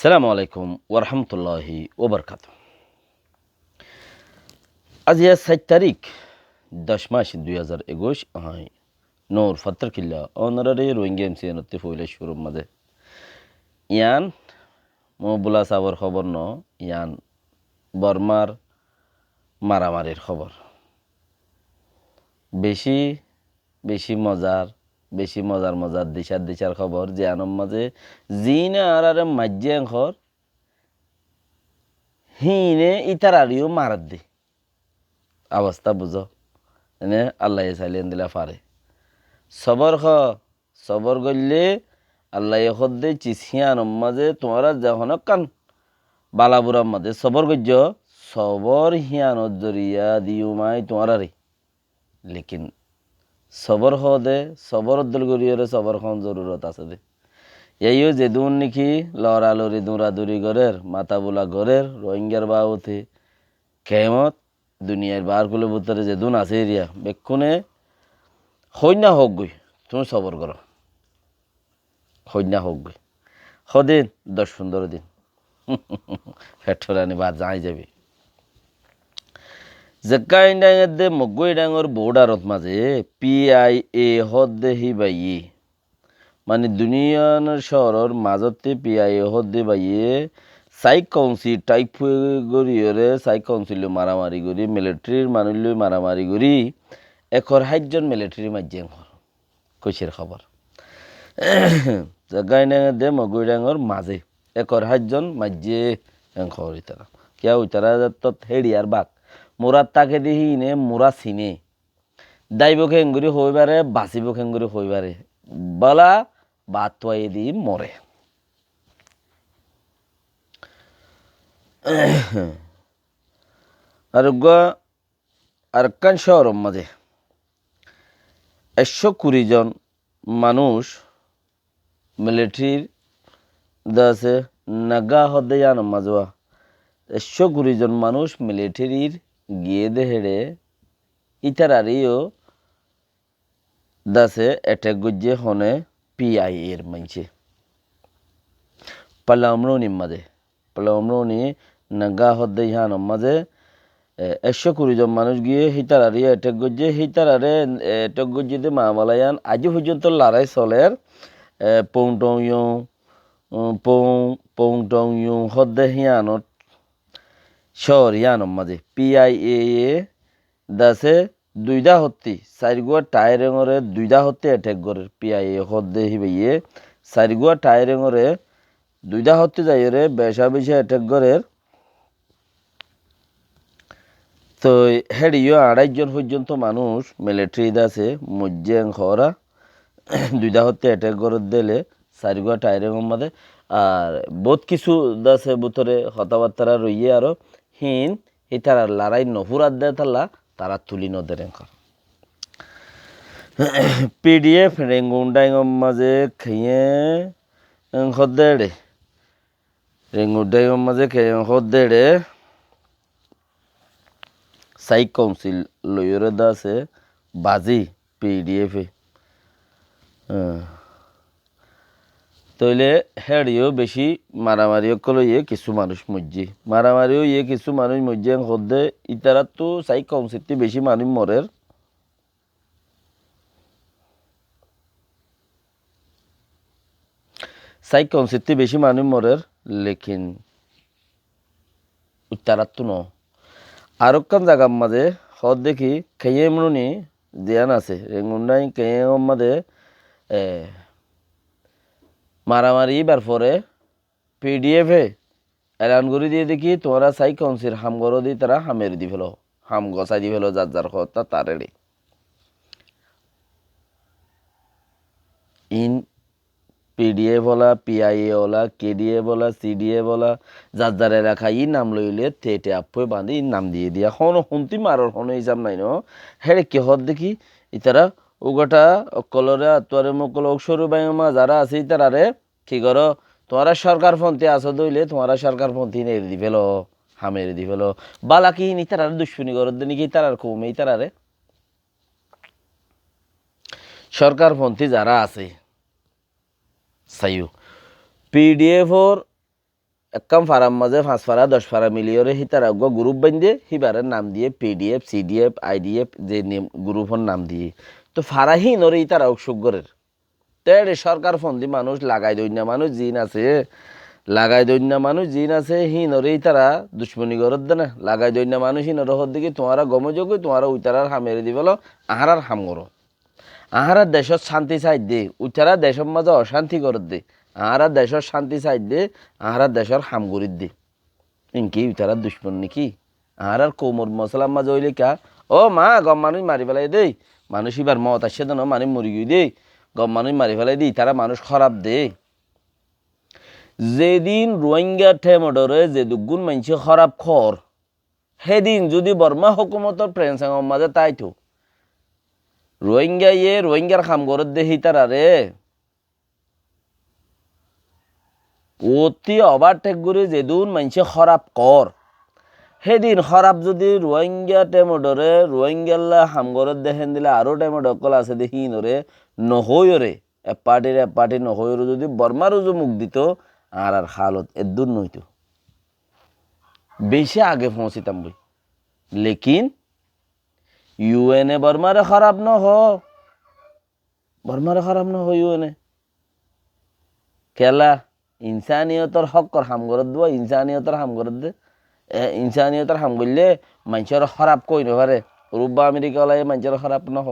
সালামু আলাইকুম ওরহামতুল্লাহি ওবরকাত। আজ 7 তারিখ 10 মাস 2021 হয় নোর ফত্তর কিল্লা অনারারে রোহিঙ্গা এমসিএনতে ফইলে শুরুর মাঝে ইয়ান মবুলা সাবর খবর ন ইয়ান বর্মার মারামারির খবর বেশি বেশি মজার দিশার খবর যে আনম মাঝে জিনে আর মাজ্জে খর হিনে ইতারারিও মারাত দি অবস্থা বুঝো এনে আল্লাহ চাইলেন দিলা পারে সবর করলে আল্লাহ হদ্দে চিসিয়ান মাঝে তোমারা যখন কান বালাবুরার মাঝে সবর গজ্য সবর হিয়ানত জরিয়া দিও মাই তোমারা রে লেকিন সবর হদে সবর দল গরিয়রে সবর খন জরুরত আছে দে এইও যেদুন নাকি লড়ালড়ি দৌড়াদৌড়ি গরের মাথা বোলা গরের রোহিঙ্গার বাউতে কেমত দুনিয়ার বারগুলো ভিতরে যেদুন আছে এরিয়া বেক্ষণে হইনা হোক গই তুমি সবর করো হইনা হোক গই সদিন 10-15 দিন ফেটরানি বাদ যাই যাবি জেকাই ডাঙের দে মগই ডাঙর বর্ডারত মাঝে PIA হদ দে হি বাইয়ে মানে দুনিয়ার শহরের মাজতে PIA হদ দে বাইয়ে সাইক কাউন্সিল টাইপ গরিয়রে সাইক কাউন্সিল মারামারি করি মিলিটারির মানুষ মারামারি করি 160 মিলিটারি মাঝে কইসের খবর জায়গায় দে মগুই ডাঙর মাঝে 160 মাঝে খবর ইতারা কিয়া ওইতারা তো হেড়িয়ার বাক মোরার তাকে দিহি নে মোরা চিনে দাইব খেঙ্গুরি হইবারে বাঁচিব খেঙ্গুরি হইবারে বলা বাত তোয়াই দি মরে আর কান শহরের মাঝে 120 জন মানুষ মিলিটারির দাসে নাগা হদে জান মাজোয়া 120 জন মানুষ মিলিটারির গিয়ে দেহেড়ে ইতারারিও দাসে অ্যাটাক গজ্জে হনে PIA এর মানছে পালামরনি নাগা হদে জান মাঝে 120 জন মানুষ গিয়ে হিতারারি অ্যাটাক গজ্জে হিতারারে অ্যাটাক গজ্জে মামালায়ান আজও পর্যন্ত লড়াই চলের পৌংটং ইউ হদে হিয়ানত শহর ইয়ানম মাঝে PIA দাসে দুইটা হত্তি 4 টায়ারেঙরে দুইটা হত্তি অ্যাটাক করে PIA হদে হিবাইয়ে 4 টায়ারেঙরে দুইটা হত্তি যাইরে বেশা অ্যাটাক করে তো হেডিও 28 জন পর্যন্ত মানুষ মিলিটারি দাসে মজ্জেং খরা দুইটা হত্তি অ্যাটাক করে দিলে 4 টায়ারেঙর মাঝে আর বহুত কিছু দাসে ভিতরে কথাবার্তা রইয়ে আরো হিন তারা লড়াই নফুরাত দেয় তারা তুলি নদের PDF রেঙ্গুন্ডাইং মাঝে খেয়ে হদ্দেড়ে রেঙ্গুন্ডাইং মাঝে খেয়ে হদ্দেড়ে সাইক কাউন্সিল লইরে দাসে বাজি PDF তইলে হেড়িও বেশি মারামারিও কলইয়ে কিছু মানুষ মজ্জি মারামারিও কিছু মানুষ মজ্জি হদ্দে ইতারা তো সাইক কাউন্সিলতে বেশি মানুষ মরের সাইক কাউন্সিলতে বেশি মানুষ মরের লেকিন ইতারাত তো ন আরো কান জায়গার মাঝে হদ দেখি খেয়ে এমনি দিয়ান আছে রেঙ্গুন্ডাই খেয়ে মাঝে মারামারি বার পরে PDF এলান করে দিয়ে দেখি তোমরা সাই কাউন্সিল হাম গরো দিয়ে তারা হামের দি ফেলো হাম গসাই দি ফেলো যার হতা তারেড়ি ইন PDF বলা PIA বলা KDA বলা CDA বলা যার এলাকা ই নাম লইলে থেটে আপে বাঁধি নাম দিয়ে দিয়া হনো হুমতি মারর হনো হিসাব নাই ন হেড়ে কে হদ দেখি ইতারা ওগোটা কলরে আতরে মকল অক্ষর বাইমা যারা আছে ইতারারে কি করো তোমারা সরকারপন্থী আসো দইলে তোমারা সরকারপন্থী নেই দি ফেলো হামের দি ফেলো বালা কি নি তারার দুশ্মনী করো নাকি তারার কমে তারারে সরকারপন্থী যারা আছে সাইও PDF একাম ফারাম মাঝে 5 ফারা 10 ফারা মিলিয়রে হিতারা গ্রুপ বান্ধে হিবারের নাম দিয়ে পিডিএফ সিডিএফ আইডিএফ যে গ্রুপের নাম দিয়ে তো ফারাহীন ওরে ইতারা সুগরের তেড়ে সরকার ফন্দি মানুষ লাগাই দইনা মানুষ জিন আছে লাগাই দইনা মানুষ জিন আছে হিন ওরে ইতারা দুশ্মনী গরত দে না লাগাই দইনা মানুষ হিন ওর হদ দিকে তোমারা গমযোগ তোমারা উইতারার হামেরে দিবল আহারার হাম করো আহারার দেশত শান্তি চাই দে উইতারা দেশের মাঝে অশান্তি করত দে আহারা দেশের শান্তি চাই দে আহারা দেশের হাম করি দে ইনকি উইতারা দুশ্মন নাকি আহারার কোমর মশলার মাঝে হইলে কা ও মা গম মানুষ মারি ফেলাই দেই মানুষ এবার মত আসছে তো মানুষ মরি গই দেই গম মানুষ মারি ফেলাই দিই তারা মানুষ খারাপ দে যেদিন রোহিঙ্গা ঠেমডরে যে দুগুণ মানুষ খারাপ খর সেদিন যদি বর্মা হুকুমতর প্রেনসাঙর মাঝে তাইতো রোহিঙ্গা রোহিঙ্গার খাম গরত দে হিতারারে অতি ওভারটেক করে যেদিন মানুষ খারাপ কর সেদিন খারাপ যদি রোহিঙ্গা টেমডরে রোহিঙ্গাল্লা হামগরত দেখেন দিলে আরও টেমডকল আছে দেখি নরে নহয়রে এক পার্টি নহয়রে যদি বর্মার উজু মুখ দিত আর হালত এদূর নইত বেশি আগে পৌঁছিতাম বই লেকিন ইউএনএ বর্মারে খারাপ ন হ বর্মারে খারাপ ন হ ইউএনএ কেলা ইনসানিয়তর হকর হামগরত দেওয়া ইনসানিয়তর হামগরত দে ইনসানিয়তর হাম করলে মানুষের খারাপ কই নপারে রুব্বা আমেরিকা ওলাই মানুষের খারাপ নহ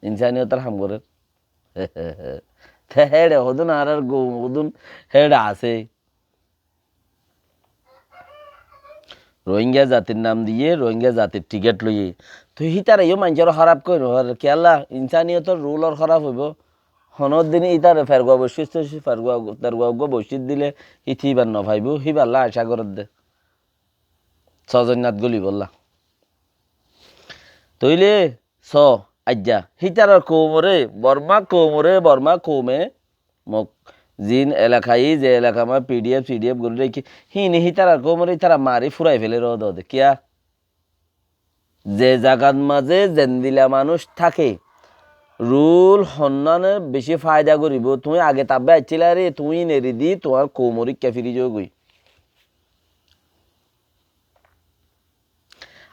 ইনসানিয়তর হাম করে হেডে হদুন আর হদুন হেডে আছে রোহিঙ্গা জাতির নাম দিয়ে রোহিঙ্গা জাতির টিকেট লইয়ে তো হিতার ইও মানুষের খারাপ কই নপারে কেলা ইনসানিয়তর রুলর খারাপ হইব হনের দিনে ইতারে ফেরগুয়া বসিত ফেরগুয়া বসিত দিলে ইথিবার নভাইব হিবাল্লা আশা করত দে ছজনাত গলি বললা তইলে স আজ্ঞা হিতার কৌমরে বর্মা কৌমে মোক জিন এলাকায় যে এলাকা আমার পিডিএফ সিডিএফ গলি রেখে হিনি হিতার কৌমরে তারা মারি ফুরাই ফেলে রদ দে কিয়া যে জাগাত মাঝে জেন্দিলা মানুষ থাকে রুল সন্ধানে বেশি ফায়দা করিব তুমি আগে তাবে আছিলা রে তুমি নেরি দি তোমার কৌমরি ক্যাফিরি যোগ গই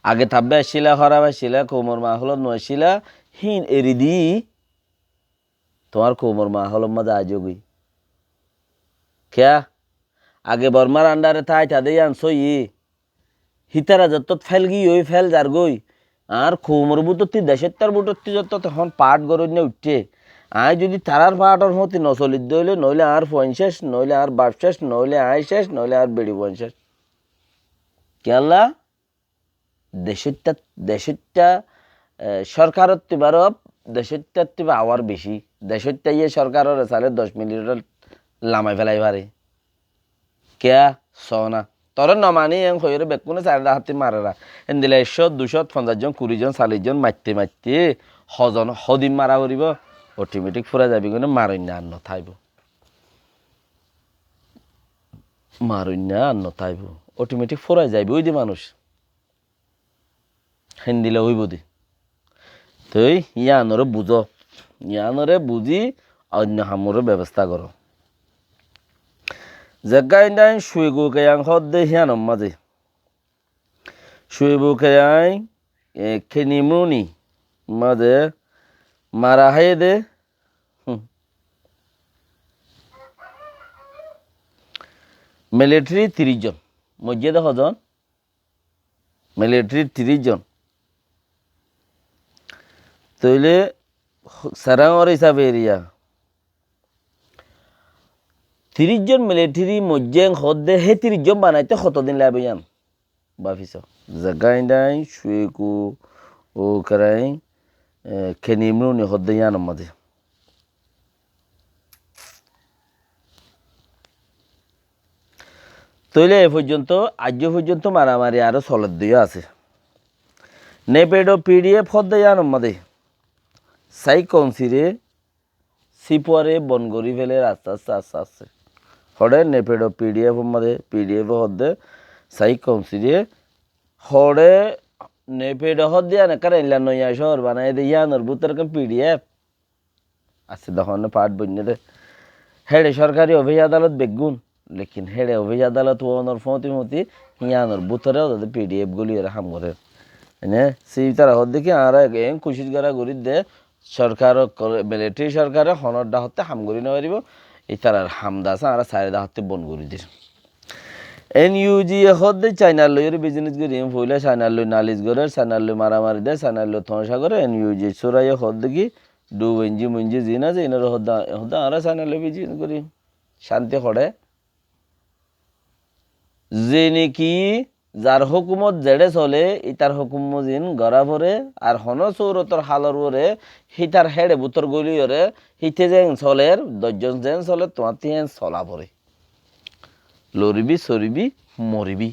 আগে থাকবে আসছিলা খারাপ আসছিলা কোমর মা হল নয়ছিলা হিন এরি দি তোমার কোমর মা হল মাঝে আজও গই খেয়া আগে বর্মার আন্ডারে থাই তাদের আনছই হিতারা যত ফেল গি ওই ফেল যার গই আর কোমর বুততি দেশের তার বুততি যত তখন পাট গরজ নিয়ে উঠছে আয় যদি তারার পাটর মতি নচলিত দইলে নইলে আর ফোন শেষ নইলে আর বাপ শেষ নইলে আয় শেষ নইলে আর বেড়ি বোন শেষ কেলা দেশেরটা সরকারের তিবার দেশেরটার তিবা আওয়ার বেশি দেশেরটা ইয়ে সরকারের সালে 10 মিনিট লামাই ফেলাই পারে কেয়া সনা তোর নমানি হইরে বেকুনে 4 হাতে মারেরা এন্দিলে 100 200 50 জন 20 জন 40 জন মারতে হজন হদিন মারা করিব অটোমেটিক ফুরা যাবি কোনে মারইনা আর নথাইব অটোমেটিক ফুরা যাইব ওই যে মানুষ হিন্দিলে হইব দি তুই ইয়ানরে বুঝি অন্য হামরে ব্যবস্থা করো জায়গায় নাই শুইগু কেয়াং হদ দে হিয়ানম মাঝে শুইবু কেয়াই খেনিমুনি মাঝে মারা হাই দে মিলিটারি 30 জন মসজিদে হজন মিলিটারি 30 জন তইলে সারাঙর হিসাবে এরিয়া 30 জন মিলিটারি মজ্জেং হদ্দে হে 30 জন বানাইতে কতদিন লাগবে জান বাফিস জাগাই নাই শুয়েকু ও করাই খেনিমরুনি হদ্দে জান মাঝে তইলে এ পর্যন্ত আজ পর্যন্ত মারামারি আরো চলত দিয়ে আছে নেপেডো পিডিএফ হদ্দে জান মাঝে সাই কনসিরে সিপরে বনগরি ফেলে আস্তে হড়ে নেপেডো পিডিএফ মাঝে পিডিএফ হদ্দে সাই কনসিরে হড়ে নেপেডো হদ্দে আনে কারে ইলা নয়া শহর বানাই দে ইয়ানোর বুতর কম পিডিএফ আছে দহনে পাট বন্যে দে হেডে সরকারি অফিস আদালত বেগুন লেকিন হেডে অফিস আদালত ওনার ফতি হিয়ানোর বুথরেও তাদের PDF গুলি এরা হাম করে এনে সেই তারা হদ দেখি আর এম কুশিস করা গরিব দে সরকার মিলিটারি সরকারে হনরডা হতে হাম করি না পারিব এই তারার হামদাসা আর সাইডা হতে বন করি দিস NUG হদ দে চাইনার লইয়ের বিজনেস করি ফইলা চাইনার লই নালিশ করে চাইনার লই মারামারি দে চাইনার লই থমসা করে NUG সুরাই হদ দেখি ডু মুঞ্জি জিনা যে ইনার হদা আর চাইনার লই বিজনেস করি শান্তি করে যে নাকি যার হুকুমত জেড়ে চলে ইতার হুকুমজিন গড়া ভরে আর হন চৌরতর হালর ভরে হিতার হেড়ে বুতর গলি ওরে হিতে যেন চলের দশজন যেন চলে তোমার তিন চলা ভরে লড়িবি সরিবি মরিবি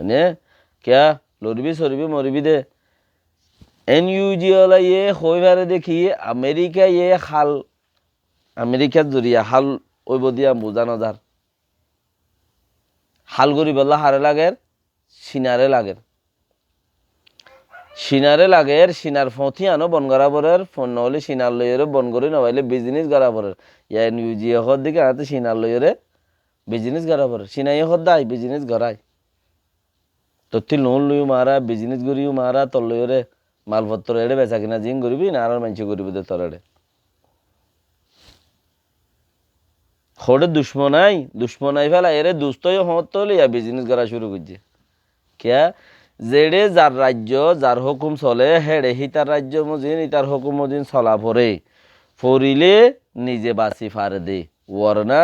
নে ক্যা লড়িবি সরিবি মরিবি দে NUG ওলা ইয়ে হইবারে দেখি আমেরিকা ইয়ে হাল আমেরিকার জরিয়া হাল ওইব দিয়া বোঝানো যার হাল করি বললা হারে লাগের সিনারে লাগের সিনার ফতি আনো বন করা পরের ফোন নহলে সিনার লইয়েরে বন করি নবাইলে বিজনেস করা পরের NUG হর দিকে আনতে সিনার লইয়েরে বিজনেস করা পরের সিনাই হর দাই বিজনেস করাই তত্তি লোন লইও মারা বিজনেস করিও মারা তোর লইয়েরে মালপত্র এড়ে বেচা কিনা জিং করবি না আর মানুষ করবি দে তোর এড়ে খোড়ে দুশ্মনাই ফেলা এরে দুস্তই হত হলে ইয়া বিজনেস করা শুরু করছে কিয়া যেড়ে যার রাজ্য যার হুকুম চলে হেড়ে হিতার রাজ্য মজিন ইতার হুকুম মজিন চলা পরে ফরিলে নিজে বাঁচি ফারে দে ওরনা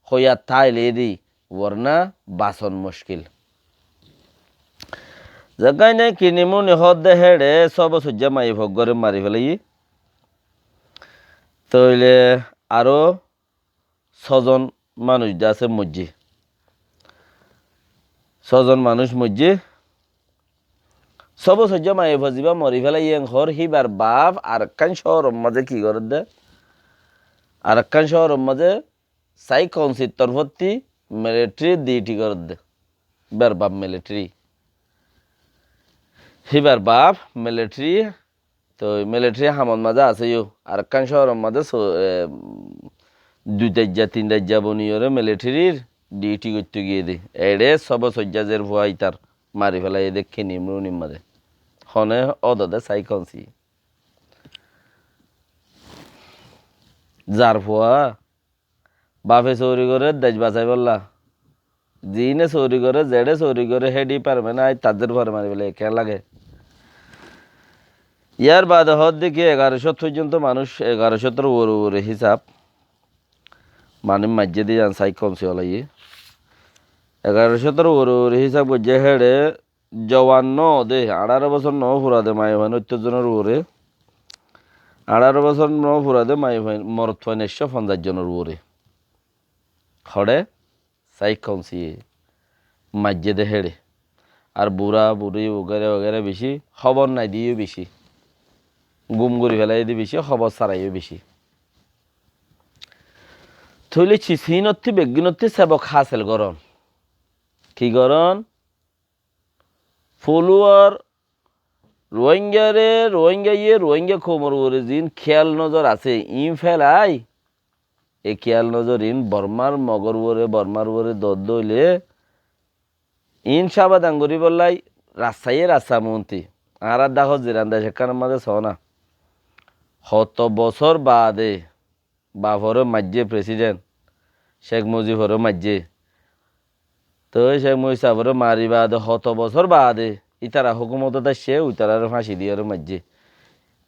হইয়া থাইলে দি ওরনা বাসন মুশকিল জাগাই নাই কিনিমু নিহত দে হেড়ে সব সজ্জা মাই ভগরে মারি ফেলাই তইলে আরো 6 জন মানুষ আছে মসজি 6 জন মানুষ মসজি সব সহ্য মায়ে ফজিবা মরি ফেলাই ঘর হিবার বাপ আর কান শহর মাঝে কি করে দে আর কান শহর মাঝে সাই কাউন্সিল তরফতি মিলিটারি ডিউটি করে দে বার বাপ মিলিটারি হিবার বাপ মিলিটারি তো মিলিটারি হামন মাঝে আছে ইউ আর কান শহর মাঝে 2 দাজ্জা 3 দাজ্জা বনিয়রে মিলিটারির ডিউটি করতে গিয়ে দে এড়ে সব সজ্জাজের ভুয়াই তার মারি ফেলাই দেখে নিমরুনির মাঝে হনে অদদে সাইকনসি যার ভুয়া বাপে চৌরি করে দেশ বাঁচাই বললা জিনে চৌরি করে জেডে চৌরি করে হেডি পারবে না তাদের ভরে মারি ফেলে কে লাগে ইয়ার বাদে হদ দেখি 1100 পর্যন্ত মানুষ 1100 ওরে হিসাব মানে মাঝে দিয়ে যান সাইকনসি হলাই 1100 ওরে হিসাব করছে হেডে জওয়ান ন দে 18 বছর ন ফুরা দে মাই ভাই 70 জনের ওরে 18 বছর ন ফুরা দে মাই ভাই মরত ফাইন 150 জনের ওরে খড়ে সাইকনসি মাঝে দে হেডে আর বুড়া বুড়ি ওগেরে ওগেরে বেশি খবর নাই দিয়ে বেশি গুম করে ফেলাই দিয়ে বেশি খবর ছাড়াইও বেশি থইলে চিনত্তি বেগিনত্তি সেবক হাসেল গরম কি গরম ফলোয়ার রোহিঙ্গা খবর ওরে জিন খেয়াল নজর আছে ইন ফেলাই এ খেয়াল নজর ইন বর্মার মগর ওরে দর দইলে ইন সাবা দাঙ্গুরি বললাই রাস্তা মন্ত্রী আর দেখো জিরান্দা সেখানের মাঝে না শত বছর বাদে বাপরে মাঝে প্রেসিডেন্ট শেখ মুজিবরে মাঝে তো শেখ মুজিবরে মারি বাদে শত বছর বাদে ইতারা হুকুমত সে উতারার ফাঁসি দিয়ে মাঝে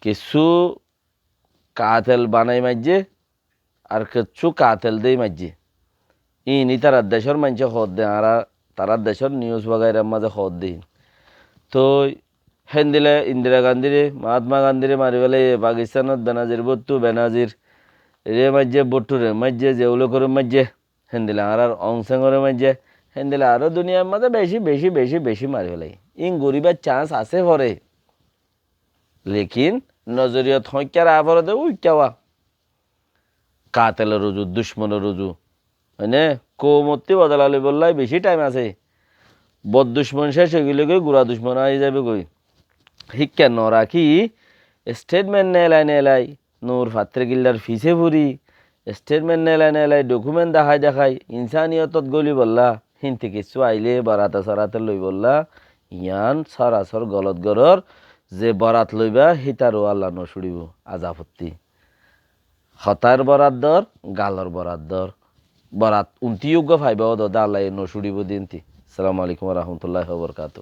কিছু কাতেল বানাই মাঝে আর কিছু কাতেল দেই মাঝে ইন ইতারা দেশের মানুষে হদ দে আর তারা দেশের নিউজ বাগাইরার মাঝে হদ দিন তো হেন্দিলে ইন্দিরা গান্ধীরে মহাত্মা গান্ধীরে মারি ফেলে পাকিস্তানত বেনাজির রে মাঝে বট্টুরে মাঝে যেগুলো করে মাঝে হেন্দিলে আর অংসাঙ্গরে মাঝে হেন্দিলে আরও দুনিয়ার মাঝে বেশি মারি ফেলাই ইন গরিবার চান্স আছে পরে লেকিন নজরিয়ত হইকার আফরে দে উইকাওয়া কাতেলের রুজু দুশ্মনের রুজু মানে কৌমতি বদলালে বললাই বেশি টাইম আছে বদ দুশ্মন শেষ হয়ে গেলে গই গুড়া দুশ্মন আই যাবে গই শিক্ষা নরাখি স্টেটমেন্ট নেলাই নূর ফাত্রে গিল্লার ফিসে ভরি স্টেটমেন্ট নেলাই ডকুমেন্ট দেখাই ইনসানিয়তত গলি বললা হিনতে কিছু আইলে বারাতে সারাতে লই বললা ইয়ান সরাসর গলত গরর যে বরাত লইবা হিতারও আল্লাহ নসুড়িব আজাপত্তি হতার বরাত দর গালর বরাত দর বরাত উনতি যোগ্য ফাইবা ও দাদা আল্লাহ নসুড়িব দিনতি আসসালামু আলাইকুম রহমতুল্লাহ বরকাত